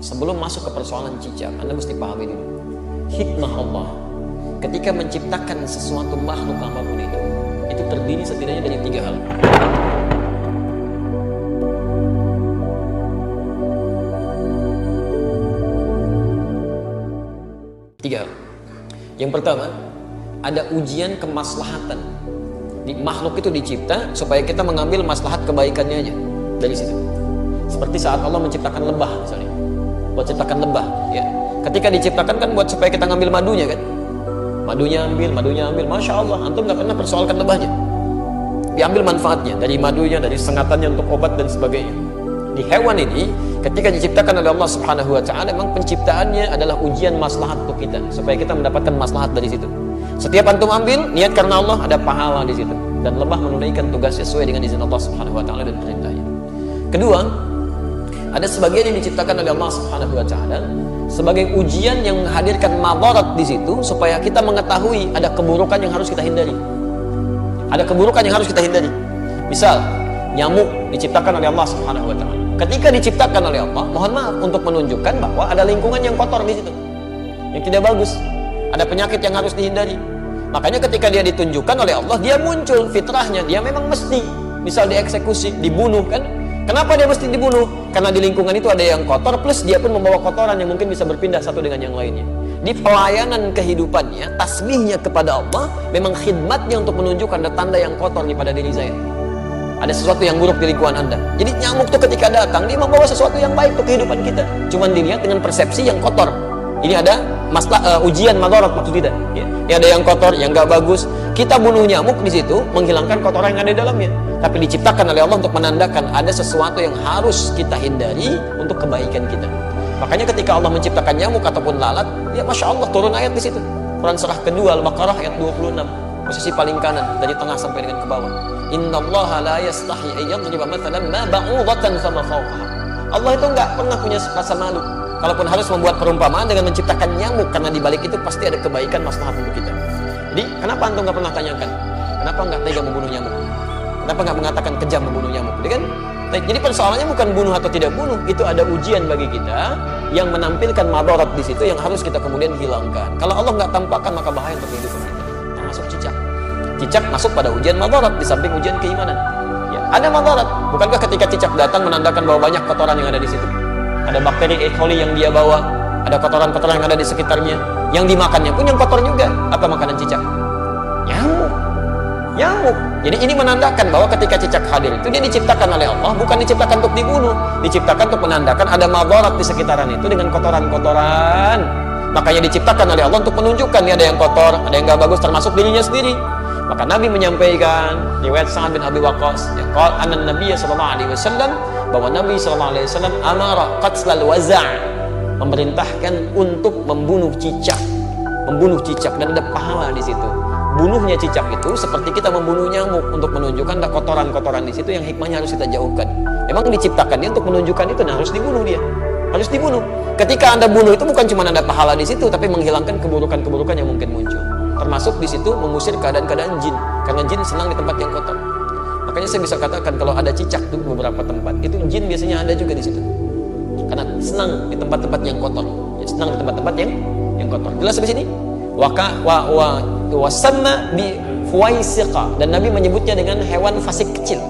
sebelum masuk ke persoalan cicak, Anda mesti pahami dulu hikmah Allah ketika menciptakan sesuatu makhluk apapun itu terdiri setidaknya dari 3 hal. Tiga hal. Yang pertama, ada ujian kemaslahatan. Di makhluk itu dicipta supaya kita mengambil maslahat kebaikannya aja dari situ. Seperti saat Allah menciptakan lebah misalnya, buat ciptakan lebah, ya. Ketika diciptakan kan buat supaya kita ngambil madunya kan, madunya ambil, masya Allah, antum nggak pernah persoalkan lebahnya, diambil manfaatnya dari madunya, dari sengatannya untuk obat dan sebagainya. Di hewan ini, ketika diciptakan oleh Allah Subhanahu Wa Taala, memang penciptaannya adalah ujian maslahat untuk kita, supaya kita mendapatkan maslahat dari situ. Setiap antum ambil, niat karena Allah, ada pahala di situ, dan lebah menunaikan tugasnya sesuai dengan izin Allah Subhanahu Wa Taala dan perintahnya. Kedua, ada sebagian yang diciptakan oleh Allah Subhanahu Wa Taala sebagai ujian yang menghadirkan madarat di situ, supaya kita mengetahui ada keburukan yang harus kita hindari. Ada keburukan yang harus kita hindari. Misal, nyamuk diciptakan oleh Allah Subhanahu Wa Taala. Ketika diciptakan oleh Allah, mohon maaf, untuk menunjukkan bahwa ada lingkungan yang kotor di situ, yang tidak bagus, ada penyakit yang harus dihindari. Makanya ketika dia ditunjukkan oleh Allah, dia muncul fitrahnya, dia memang mesti, misal dieksekusi, dibunuh kan? Kenapa dia mesti dibunuh? Karena di lingkungan itu ada yang kotor, plus dia pun membawa kotoran yang mungkin bisa berpindah satu dengan yang lainnya. Di pelayanan kehidupannya, tasbihnya kepada Allah, memang khidmatnya untuk menunjukkan ada tanda yang kotor nih pada diri saya. Ada sesuatu yang buruk di lingkungan Anda. Jadi nyamuk tuh ketika datang, dia membawa sesuatu yang baik untuk kehidupan kita. Cuman dilihat dengan persepsi yang kotor. Ini ada ujian madarat maksud kita. Ya. Ini ada yang kotor, yang gak bagus. Kita bunuh nyamuk di situ, menghilangkan kotoran yang ada di dalamnya. Tapi diciptakan oleh Allah untuk menandakan ada sesuatu yang harus kita hindari untuk kebaikan kita. Makanya ketika Allah menciptakan nyamuk ataupun lalat, ya masya Allah turun ayat di situ. Quran surah kedua Al-Baqarah ayat 26. Posisi paling kanan dari tengah sampai dengan ke bawah. Innallaha la yastahi an yadriba mathalan ma ba'udatan fama fawqaha. Allah itu enggak pernah punya rasa malu kalaupun harus membuat perumpamaan dengan menciptakan nyamuk, karena di balik itu pasti ada kebaikan maslahat untuk kita. Jadi, kenapa antum enggak pernah tanyakan? Kenapa enggak tega membunuh nyamuk? Kenapa enggak mengatakan kejam membunuh nyamuk? Kan? Jadi persoalannya bukan bunuh atau tidak bunuh, itu ada ujian bagi kita yang menampilkan madarat di situ yang harus kita kemudian hilangkan. Kalau Allah enggak tampakkan, maka bahaya untuk kehidupan kita. Termasuk cicak. Cicak masuk pada ujian madarat di samping ujian keimanan. Ya, ada madarat. Bukankah ketika cicak datang menandakan bahwa banyak kotoran yang ada di situ? Ada bakteri E. coli yang dia bawa, ada kotoran-kotoran yang ada di sekitarnya. Yang dimakannya pun yang kotor juga. Apa makanan cicak? Nyamuk. Nyamuk. Jadi ini menandakan bahwa ketika cicak hadir itu dia diciptakan oleh Allah, bukan diciptakan untuk dibunuh, diciptakan untuk menandakan ada madarat di sekitaran itu dengan kotoran-kotoran. Makanya diciptakan oleh Allah untuk menunjukkan ada yang kotor, ada yang gak bagus, termasuk dirinya sendiri. Maka Nabi menyampaikan riwayat Sa'ad bin Abi Waqqas, ya, qala anna Nabiy sallallahu alaihi wasallam, bahwa Nabi sallallahu alaihi wasallam amara qatlal waza', memerintahkan untuk membunuh cicak. Membunuh cicak, dan ada pahala di situ. Bunuhnya cicak itu seperti kita membunuh nyamuk, untuk menunjukkan ada kotoran-kotoran di situ yang hikmahnya harus kita jauhkan. Memang diciptakan dia untuk menunjukkan itu, nah harus dibunuh dia. Harus dibunuh. Ketika Anda bunuh itu bukan cuma ada pahala di situ, tapi menghilangkan keburukan-keburukan yang mungkin muncul. Termasuk di situ mengusir keadaan-keadaan jin, karena jin senang di tempat yang kotor. Makanya saya bisa katakan kalau ada cicak di beberapa tempat, itu jin biasanya ada juga di situ. Karena senang di tempat-tempat yang kotor. Ya, senang di tempat-tempat yang kotor. Jelas sampai sini? Wasanna bi fuwaisiqa, dan Nabi menyebutnya dengan hewan fasik kecil.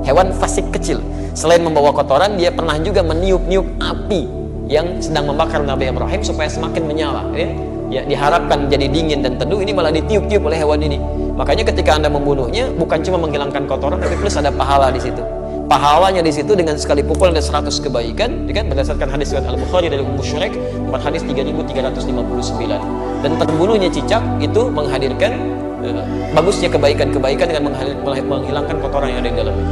Hewan fasik kecil. Selain membawa kotoran, dia pernah juga meniup-niup api yang sedang membakar Nabi Ibrahim supaya semakin menyala. Ya, diharapkan jadi dingin dan teduh, ini malah ditiup-tiup oleh hewan ini. Makanya ketika Anda membunuhnya, bukan cuma menghilangkan kotoran, tapi plus ada pahala di situ. Pahalanya di situ dengan sekali pukul ada 100 kebaikan, kan? Berdasarkan hadis riwayat Al-Bukhari dari Ummu Syuraik, nomor hadis 3359. Dan terbunuhnya cicak itu menghadirkan bagusnya kebaikan-kebaikan dengan menghilangkan kotoran yang ada di dalamnya.